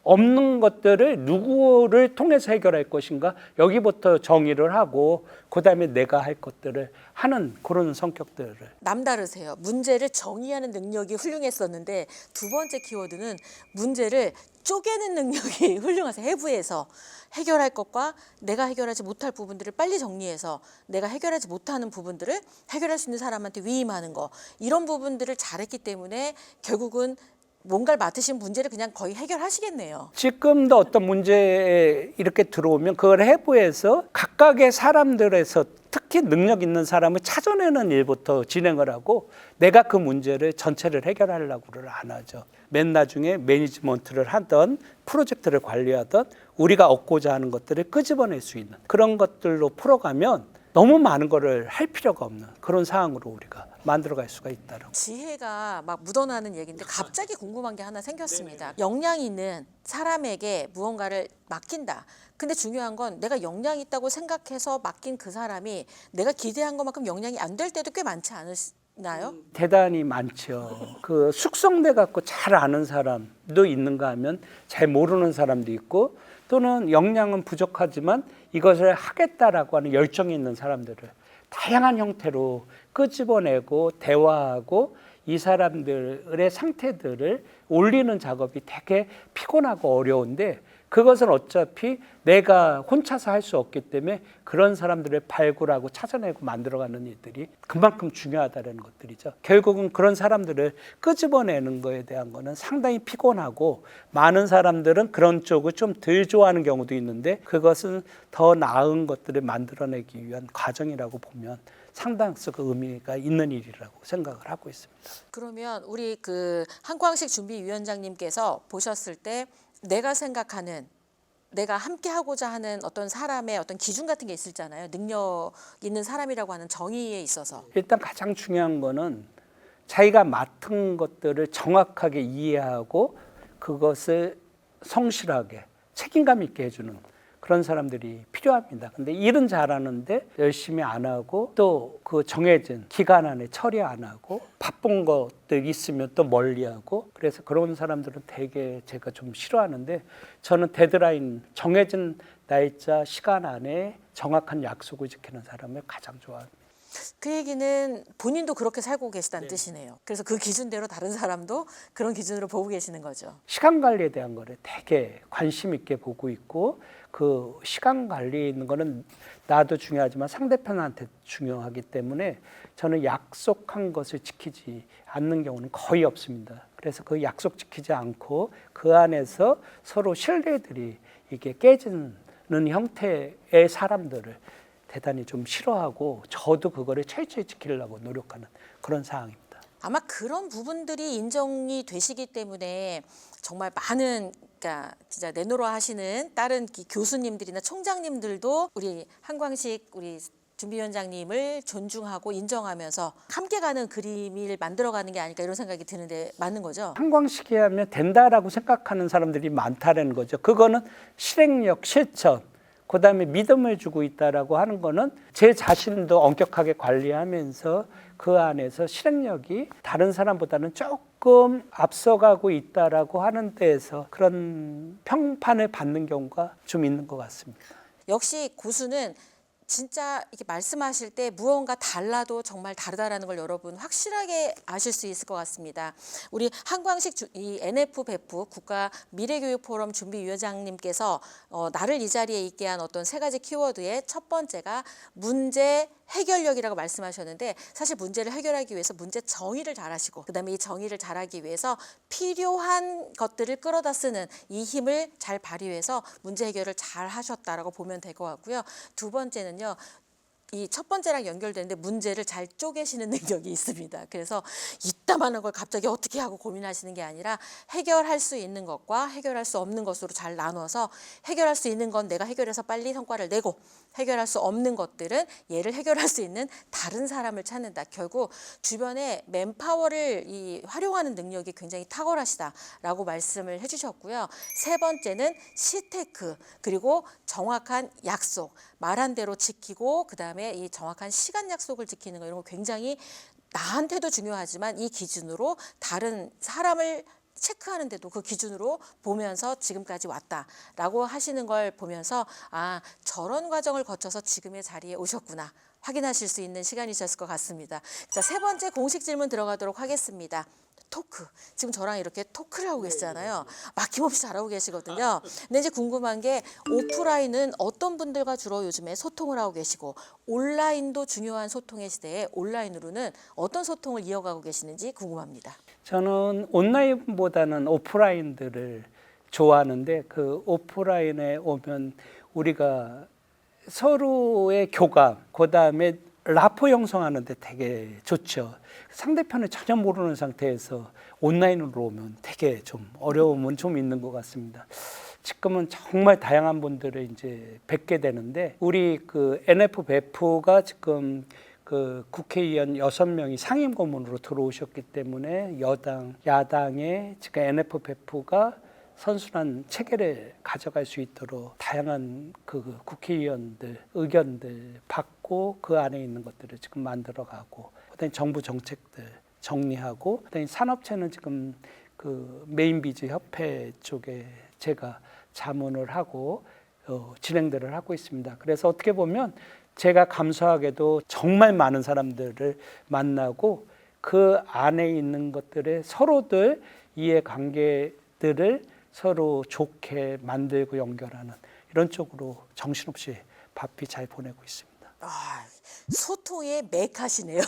없는 것들을 누구를 통해서 해결할 것인가 여기부터 정의를 하고 그다음에 내가 할 것들을 하는 그런 성격들을. 남다르세요. 문제를 정의하는 능력이 훌륭했었는데 두 번째 키워드는 문제를 쪼개는 능력이 훌륭하세요. 해부해서 해결할 것과 내가 해결하지 못할 부분들을 빨리 정리해서 내가 해결하지 못하는 부분들을 해결할 수 있는 사람한테 위임하는 거 이런 부분들을 잘했기 때문에 결국은 뭔가를 맡으신 문제를 그냥 거의 해결하시겠네요. 지금도 어떤 문제에 이렇게 들어오면 그걸 해부해서 각각의 사람들에서 특히 능력 있는 사람을 찾아내는 일부터 진행을 하고 내가 그 문제를 전체를 해결하려고를 안 하죠. 맨 나중에 매니지먼트를 하던 프로젝트를 관리하던 우리가 얻고자 하는 것들을 끄집어낼 수 있는 그런 것들로 풀어가면 너무 많은 거를 할 필요가 없는 그런 상황으로 우리가 만들어갈 수가 있다라고. 지혜가 막 묻어나는 얘기인데 갑자기 궁금한 게 하나 생겼습니다. 역량이 있는 사람에게 무언가를 맡긴다. 근데 중요한 건 내가 역량이 있다고 생각해서 맡긴 그 사람이 내가 기대한 것만큼 역량이 안 될 때도 꽤 많지 않으나요? 대단히 많죠. 그 숙성돼 갖고 잘 아는 사람도 있는가 하면 잘 모르는 사람도 있고 또는 역량은 부족하지만 이것을 하겠다라고 하는 열정이 있는 사람들을 다양한 형태로 끄집어내고 대화하고 이 사람들의 상태들을 올리는 작업이 되게 피곤하고 어려운데 그것은 어차피 내가 혼자서 할 수 없기 때문에 그런 사람들을 발굴하고 찾아내고 만들어가는 일들이 그만큼 중요하다는 것들이죠. 결국은 그런 사람들을 끄집어내는 거에 대한 거는 상당히 피곤하고 많은 사람들은 그런 쪽을 좀 덜 좋아하는 경우도 있는데 그것은 더 나은 것들을 만들어내기 위한 과정이라고 보면 상당수 그 의미가 있는 일이라고 생각을 하고 있습니다. 그러면 우리 그 한광식 준비위원장님께서 보셨을 때 내가 생각하는 내가 함께 하고자 하는 어떤 사람의 어떤 기준 같은 게 있을잖아요. 능력 있는 사람이라고 하는 정의에 있어서. 일단 가장 중요한 거는 자기가 맡은 것들을 정확하게 이해하고 그것을 성실하게 책임감 있게 해주는 그런 사람들이 필요합니다. 근데 일은 잘하는데 열심히 안 하고 또 그 정해진 기간 안에 처리 안 하고 바쁜 것들 있으면 또 멀리하고 그래서 그런 사람들은 되게 제가 좀 싫어하는데 저는 데드라인 정해진 날짜 시간 안에 정확한 약속을 지키는 사람을 가장 좋아합니다. 그 얘기는 본인도 그렇게 살고 계시다는 뜻이네요. 그래서 그 기준대로 다른 사람도 그런 기준으로 보고 계시는 거죠. 시간 관리에 대한 거를 되게 관심 있게 보고 있고 그 시간 관리 있는 거는 나도 중요하지만 상대편한테 중요하기 때문에 저는 약속한 것을 지키지 않는 경우는 거의 없습니다. 그래서 그 약속 지키지 않고 그 안에서 서로 신뢰들이 이게 깨지는 형태의 사람들을 대단히 좀 싫어하고 저도 그거를 철저히 지키려고 노력하는 그런 상황입니다. 아마 그런 부분들이 인정이 되시기 때문에 정말 많은 그러니까 진짜 내노라 하시는 다른 교수님들이나 총장님들도 우리 한광식 우리 준비위원장님을 존중하고 인정하면서 함께 가는 그림을 만들어가는 게 아닐까 이런 생각이 드는데 맞는 거죠? 한광식이 하면 된다라고 생각하는 사람들이 많다는 거죠. 그거는 실행력, 실천, 그다음에 믿음을 주고 있다라고 하는 거는 제 자신도 엄격하게 관리하면서 그 안에서 실행력이 다른 사람보다는 조금 앞서가고 있다라고 하는 데에서 그런 평판을 받는 경우가 좀 있는 것 같습니다. 역시 고수는 진짜 이렇게 말씀하실 때 무언가 달라도 정말 다르다라는 걸 여러분 확실하게 아실 수 있을 것 같습니다. 우리 한광식 이 NF 베프 국가 미래교육포럼 준비위원장님께서 나를 이 자리에 있게 한 어떤 세 가지 키워드의 첫 번째가 문제 해결력이라고 말씀하셨는데 사실 문제를 해결하기 위해서 문제 정의를 잘하시고 그다음에 이 정의를 잘하기 위해서 필요한 것들을 끌어다 쓰는 이 힘을 잘 발휘해서 문제 해결을 잘 하셨다라고 보면 될 것 같고요. 두 번째는요. 이 첫 번째랑 연결되는데 문제를 잘 쪼개시는 능력이 있습니다. 그래서 이따만한 걸 갑자기 어떻게 하고 고민하시는 게 아니라 해결할 수 있는 것과 해결할 수 없는 것으로 잘 나눠서 해결할 수 있는 건 내가 해결해서 빨리 성과를 내고 해결할 수 없는 것들은 얘를 해결할 수 있는 다른 사람을 찾는다. 결국 주변에 맨파워를 활용하는 능력이 굉장히 탁월하시다라고 말씀을 해주셨고요. 세 번째는 시테크 그리고 정확한 약속 말한 대로 지키고 그다음에 이 정확한 시간 약속을 지키는 거 이런 거 굉장히 나한테도 중요하지만 이 기준으로 다른 사람을 체크하는데도 그 기준으로 보면서 지금까지 왔다라고 하시는 걸 보면서 아 저런 과정을 거쳐서 지금의 자리에 오셨구나 확인하실 수 있는 시간이셨을 것 같습니다. 자, 세 번째 공식 질문 들어가도록 하겠습니다. 토크. 지금 저랑 이렇게 토크를 하고 계시잖아요. 막힘없이 잘하고 계시거든요. 근데 이제 궁금한 게 오프라인은 어떤 분들과 주로 요즘에 소통을 하고 계시고 온라인도 중요한 소통의 시대에 온라인으로는 어떤 소통을 이어가고 계시는지 궁금합니다. 저는 온라인보다는 오프라인들을 좋아하는데 그 오프라인에 오면 우리가 서로의 교감, 그다음에 라포 형성하는 데 되게 좋죠. 상대편을 전혀 모르는 상태에서 온라인으로 오면 되게 좀 어려움은 좀 있는 것 같습니다. 지금은 정말 다양한 분들을 이제 뵙게 되는데 우리 그 NF 베프가 지금 그 국회의원 6명이 상임 고문으로 들어오셨기 때문에 여당, 야당의 지금 NF 베프가 선순환 체계를 가져갈 수 있도록 다양한 그 국회의원들 의견들 받고 그 안에 있는 것들을 지금 만들어가고 그다음에 정부 정책들 정리하고 그다음에 산업체는 지금 그 메인비즈 협회 쪽에 제가 자문을 하고 진행들을 하고 있습니다. 그래서 어떻게 보면 제가 감사하게도 정말 많은 사람들을 만나고 그 안에 있는 것들의 서로들 이해관계들을 서로 좋게 만들고 연결하는 이런 쪽으로 정신없이 바삐 잘 보내고 있습니다. 소통의 맥하시네요.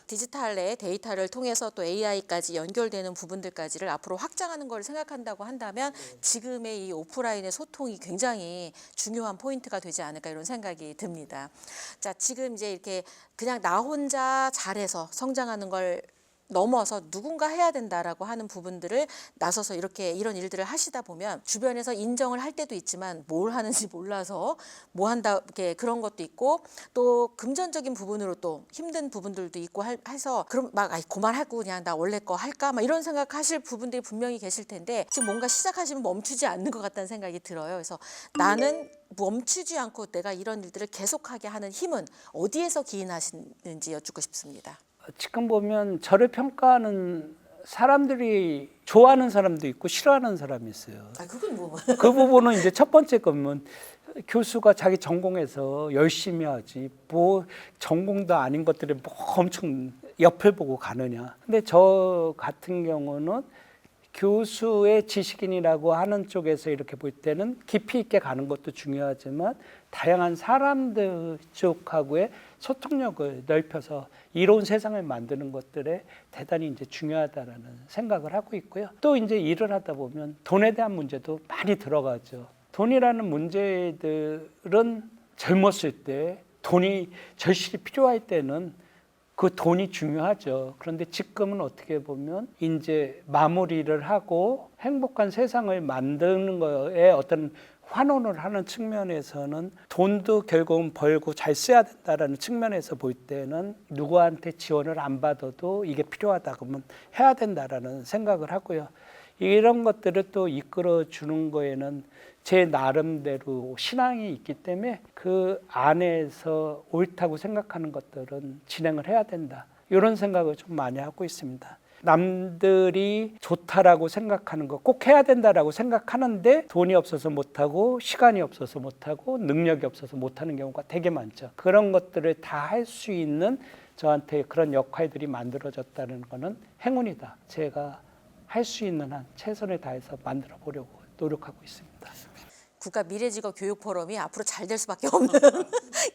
디지털의 데이터를 통해서 또 AI까지 연결되는 부분들까지를 앞으로 확장하는 걸 생각한다고 한다면 지금의 이 오프라인의 소통이 굉장히 중요한 포인트가 되지 않을까 이런 생각이 듭니다. 자, 지금 이제 이렇게 그냥 나 혼자 잘해서 성장하는 걸 넘어서 누군가 해야 된다라고 하는 부분들을 나서서 이렇게 이런 일들을 하시다 보면 주변에서 인정을 할 때도 있지만 뭘 하는지 몰라서 뭐 한다 이렇게 그런 것도 있고 또 금전적인 부분으로 또 힘든 부분들도 있고 해서 그럼 막 그만하고 그냥 나 원래 거 할까 막 이런 생각하실 부분들이 분명히 계실 텐데 지금 뭔가 시작하시면 멈추지 않는 것 같다는 생각이 들어요. 그래서 나는 멈추지 않고 내가 이런 일들을 계속하게 하는 힘은 어디에서 기인하시는지 여쭙고 싶습니다. 지금 보면 저를 평가하는 사람들이 좋아하는 사람도 있고 싫어하는 사람이 있어요. 그건 뭐? 그 부분은 이제 첫 번째 거면 교수가 자기 전공에서 열심히 하지 뭐 전공도 아닌 것들을 뭐 엄청 옆을 보고 가느냐. 근데 저 같은 경우는 교수의 지식인이라고 하는 쪽에서 이렇게 볼 때는 깊이 있게 가는 것도 중요하지만 다양한 사람들 쪽하고의 소통력을 넓혀서 이로운 세상을 만드는 것들에 대단히 이제 중요하다라는 생각을 하고 있고요. 또 이제 일을 하다 보면 돈에 대한 문제도 많이 들어가죠. 돈이라는 문제들은 젊었을 때 돈이 절실히 필요할 때는 그 돈이 중요하죠. 그런데 지금은 어떻게 보면 이제 마무리를 하고 행복한 세상을 만드는 거에 어떤 환원을 하는 측면에서는 돈도 결국은 벌고 잘 써야 된다라는 측면에서 볼 때는 누구한테 지원을 안 받아도 이게 필요하다 그러면 해야 된다라는 생각을 하고요. 이런 것들을 또 이끌어 주는 거에는 제 나름대로 신앙이 있기 때문에 그 안에서 옳다고 생각하는 것들은 진행을 해야 된다. 이런 생각을 좀 많이 하고 있습니다. 남들이 좋다라고 생각하는 거 꼭 해야 된다라고 생각하는데 돈이 없어서 못하고 시간이 없어서 못하고 능력이 없어서 못하는 경우가 되게 많죠. 그런 것들을 다 할 수 있는 저한테 그런 역할들이 만들어졌다는 거는 행운이다. 제가 할 수 있는 한 최선을 다해서 만들어 보려고 노력하고 있습니다. 국가 미래직업 교육 포럼이 앞으로 잘 될 수밖에 없는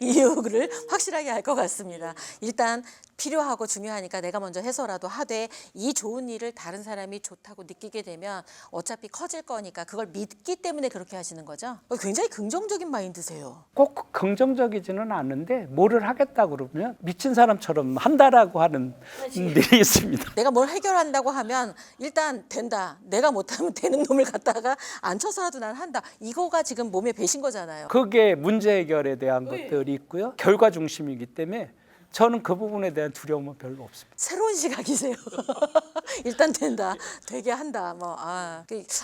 이유를 확실하게 알 것 같습니다. 일단 필요하고 중요하니까 내가 먼저 해서라도 하되 이 좋은 일을 다른 사람이 좋다고 느끼게 되면 어차피 커질 거니까 그걸 믿기 때문에 그렇게 하시는 거죠? 굉장히 긍정적인 마인드세요. 꼭 긍정적이지는 않은데 뭐를 하겠다 그러면 미친 사람처럼 한다라고 하는 일이 있습니다. 내가 뭘 해결한다고 하면 일단 된다. 내가 못하면 되는 놈을 갖다가 앉혀서라도 난 한다. 이거가 지금 몸에 배신 거잖아요. 그게 문제 해결에 대한 것들이 있고요. 결과 중심이기 때문에 저는 그 부분에 대한 두려움은 별로 없습니다. 새로운 시각이세요. 일단 된다, 되게 한다.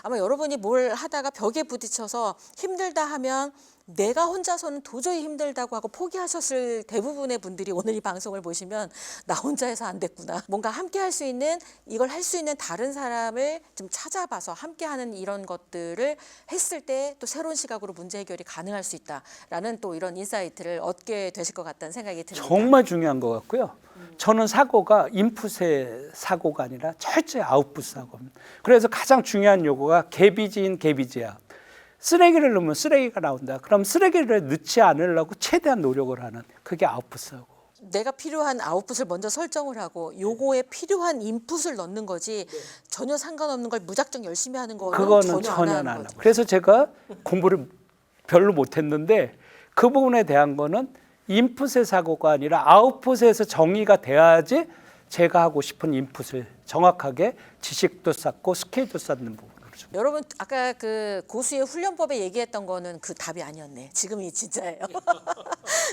아마 여러분이 뭘 하다가 벽에 부딪혀서 힘들다 하면 내가 혼자서는 도저히 힘들다고 하고 포기하셨을 대부분의 분들이 오늘 이 방송을 보시면 나 혼자 해서 안 됐구나. 뭔가 함께 할 수 있는 이걸 할 수 있는 다른 사람을 좀 찾아봐서 함께 하는 이런 것들을 했을 때 또 새로운 시각으로 문제 해결이 가능할 수 있다라는 또 이런 인사이트를 얻게 되실 것 같다는 생각이 듭니다. 정말 중요한 것 같고요. 저는 사고가 인풋의 사고가 아니라 철저히 아웃풋 사고입니다. 그래서 가장 중요한 요구가 개비지인 개비지야. 쓰레기를 넣으면 쓰레기가 나온다. 그럼 쓰레기를 넣지 않으려고 최대한 노력을 하는 그게 아웃풋 사고. 내가 필요한 아웃풋을 먼저 설정을 하고 요거에 필요한 인풋을 넣는 거지 전혀 상관없는 걸 무작정 열심히 하는 거는 그거는 전혀 안 하는 하고. 거죠. 그래서 제가 공부를 별로 못했는데 그 부분에 대한 거는 인풋의 사고가 아니라 아웃풋에서 정의가 돼야지 제가 하고 싶은 인풋을 정확하게 지식도 쌓고 스킬도 쌓는 부분. 여러분 아까 그 고수의 훈련법에 얘기했던 거는 그 답이 아니었네. 지금이 진짜예요.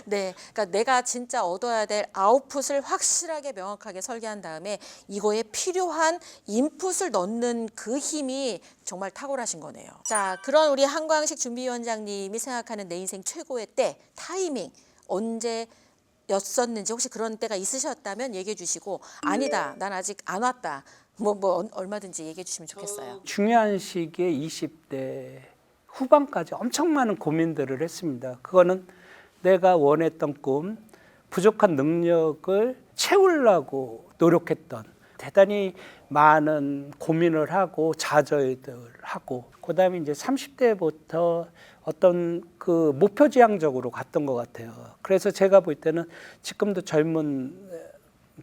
네, 그러니까 내가 진짜 얻어야 될 아웃풋을 확실하게 명확하게 설계한 다음에 이거에 필요한 인풋을 넣는 그 힘이 정말 탁월하신 거네요. 자, 그런 우리 한광식 준비위원장님이 생각하는 내 인생 최고의 때, 타이밍 언제 였었는지 혹시 그런 때가 있으셨다면 얘기해 주시고 아니다, 난 아직 안 왔다. 얼마든지 얘기해 주시면 좋겠어요. 중요한 시기에 20대 후반까지 엄청 많은 고민들을 했습니다. 그거는 내가 원했던 꿈, 부족한 능력을 채우려고 노력했던 대단히 많은 고민을 하고 좌절들 하고 그다음에 이제 30대부터 어떤 그 목표지향적으로 갔던 것 같아요. 그래서 제가 볼 때는 지금도 젊은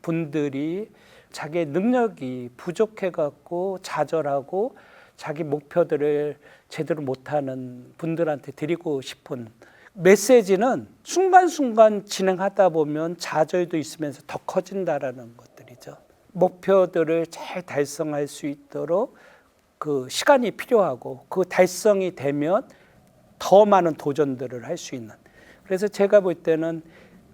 분들이 자기의 능력이 부족해갖고 좌절하고 자기 목표들을 제대로 못하는 분들한테 드리고 싶은 메시지는 순간순간 진행하다 보면 좌절도 있으면서 더 커진다라는 것들이죠. 목표들을 잘 달성할 수 있도록 그 시간이 필요하고 그 달성이 되면 더 많은 도전들을 할 수 있는. 그래서 제가 볼 때는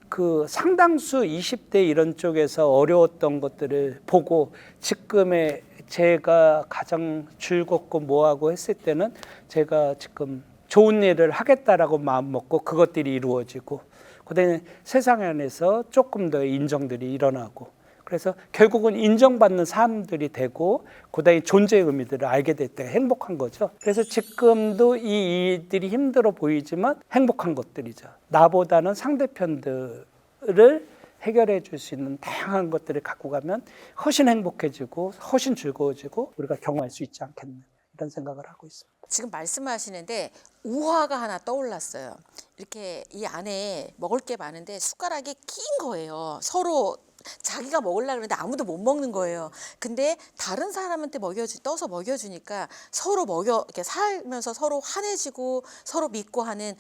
그 상당수 20대 이런 쪽에서 어려웠던 것들을 보고 지금의 제가 가장 즐겁고 뭐하고 했을 때는 제가 지금 좋은 일을 하겠다라고 마음 먹고 그것들이 이루어지고 그다음에 세상 안에서 조금 더 인정들이 일어나고 그래서 결국은 인정받는 사람들이 되고 그다음에 존재의 의미들을 알게 될 때 행복한 거죠. 그래서 지금도 이 일들이 힘들어 보이지만 행복한 것들이죠. 나보다는 상대편들을 해결해 줄 수 있는 다양한 것들을 갖고 가면 훨씬 행복해지고 훨씬 즐거워지고 우리가 경험할 수 있지 않겠나 이런 생각을 하고 있습니다. 지금 말씀하시는데 우화가 하나 떠올랐어요. 이렇게 이 안에 먹을 게 많은데 숟가락이 낀 거예요. 서로 자기가 먹으려고 그러는데 아무도 못 먹는 거예요. 근데 다른 사람한테 떠서 먹여주니까 서로 이렇게 살면서 서로 환해지고 서로 믿고 하는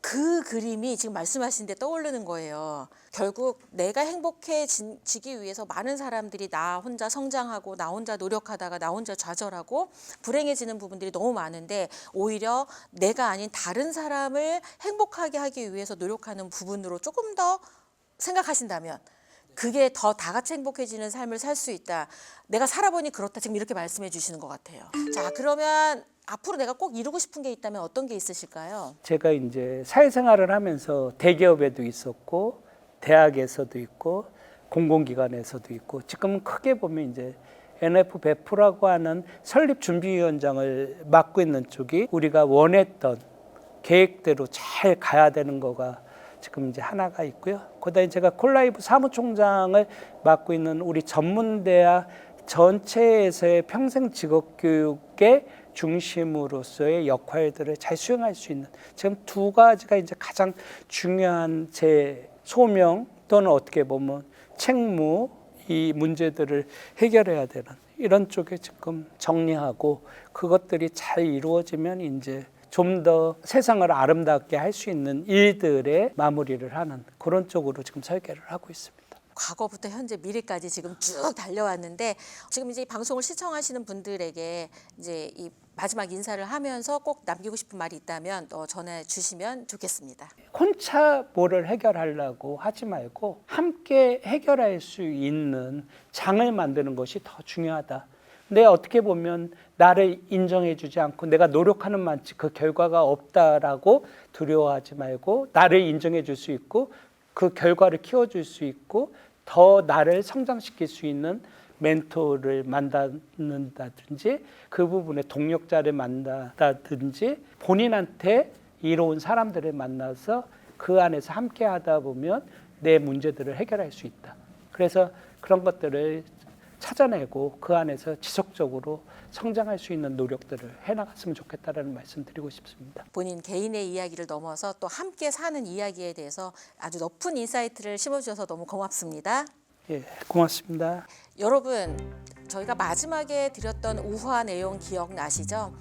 그 그림이 지금 말씀하신 데 떠오르는 거예요. 결국 내가 행복해지기 위해서 많은 사람들이 나 혼자 성장하고 나 혼자 노력하다가 나 혼자 좌절하고 불행해지는 부분들이 너무 많은데 오히려 내가 아닌 다른 사람을 행복하게 하기 위해서 노력하는 부분으로 조금 더 생각하신다면 그게 더 다 같이 행복해지는 삶을 살 수 있다. 내가 살아보니 그렇다. 지금 이렇게 말씀해 주시는 것 같아요. 자, 그러면 앞으로 내가 꼭 이루고 싶은 게 있다면 어떤 게 있으실까요? 제가 이제 사회생활을 하면서 대기업에도 있었고 대학에서도 있고 공공기관에서도 있고 지금은 크게 보면 이제 NFBEF라고 하는 설립준비위원장을 맡고 있는 쪽이 우리가 원했던 계획대로 잘 가야 되는 거가 지금 이제 하나가 있고요. 그다음에 제가 콜라이브 사무총장을 맡고 있는 우리 전문대학 전체에서의 평생 직업교육의 중심으로서의 역할들을 잘 수행할 수 있는 지금 두 가지가 이제 가장 중요한 제 소명 또는 어떻게 보면 책무 이 문제들을 해결해야 되는 이런 쪽에 지금 정리하고 그것들이 잘 이루어지면 이제 좀 더 세상을 아름답게 할 수 있는 일들의 마무리를 하는 그런 쪽으로 지금 설계를 하고 있습니다. 과거부터 현재 미래까지 지금 쭉 달려왔는데 지금 이제 이 방송을 시청하시는 분들에게 이제 이 마지막 인사를 하면서 꼭 남기고 싶은 말이 있다면 전해 주시면 좋겠습니다. 혼자 뭐를 해결하려고 하지 말고 함께 해결할 수 있는 장을 만드는 것이 더 중요하다. 근데 어떻게 보면 나를 인정해주지 않고 내가 노력하는 만치 그 결과가 없다라고 두려워하지 말고 나를 인정해줄 수 있고 그 결과를 키워줄 수 있고 더 나를 성장시킬 수 있는 멘토를 만든다든지 그 부분에 동력자를 만난다든지 본인한테 이로운 사람들을 만나서 그 안에서 함께 하다 보면 내 문제들을 해결할 수 있다. 그래서 그런 것들을 찾아내고 그 안에서 지속적으로 성장할 수 있는 노력들을 해나갔으면 좋겠다라는 말씀 드리고 싶습니다. 본인 개인의 이야기를 넘어서 또 함께 사는 이야기에 대해서 아주 높은 인사이트를 심어주셔서 너무 고맙습니다. 예, 고맙습니다. 여러분, 저희가 마지막에 드렸던 우화 내용 기억나시죠?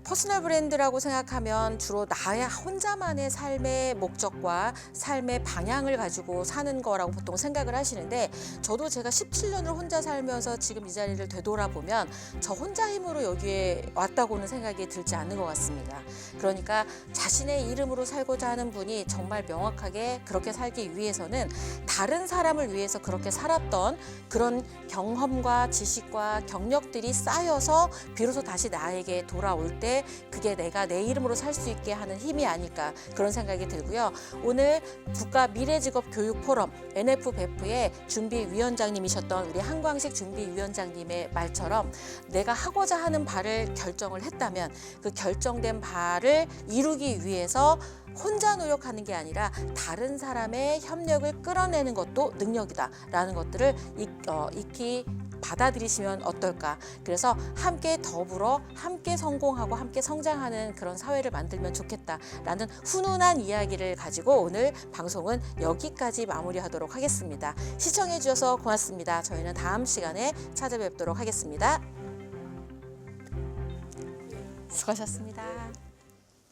퍼스널 브랜드라고 생각하면 주로 나의 혼자만의 삶의 목적과 삶의 방향을 가지고 사는 거라고 보통 생각을 하시는데 저도 제가 17년을 혼자 살면서 지금 이 자리를 되돌아보면 저 혼자 힘으로 여기에 왔다고는 생각이 들지 않는 것 같습니다. 그러니까 자신의 이름으로 살고자 하는 분이 정말 명확하게 그렇게 살기 위해서는 다른 사람을 위해서 그렇게 살았던 그런 경험과 지식과 경력들이 쌓여서 비로소 다시 나에게 돌아올 때 그게 내가 내 이름으로 살 수 있게 하는 힘이 아닐까 그런 생각이 들고요. 오늘 국가 미래직업교육포럼 NFBEF의 준비위원장님이셨던 우리 한광식 준비위원장님의 말처럼 내가 하고자 하는 바를 결정을 했다면 그 결정된 바를 이루기 위해서 혼자 노력하는 게 아니라 다른 사람의 협력을 끌어내는 것도 능력이다라는 것들을 익히 받아들이시면 어떨까. 그래서 함께 더불어 함께 성공하고 함께 성장하는 그런 사회를 만들면 좋겠다라는 훈훈한 이야기를 가지고 오늘 방송은 여기까지 마무리하도록 하겠습니다. 시청해 주셔서 고맙습니다. 저희는 다음 시간에 찾아뵙도록 하겠습니다. 수고하셨습니다.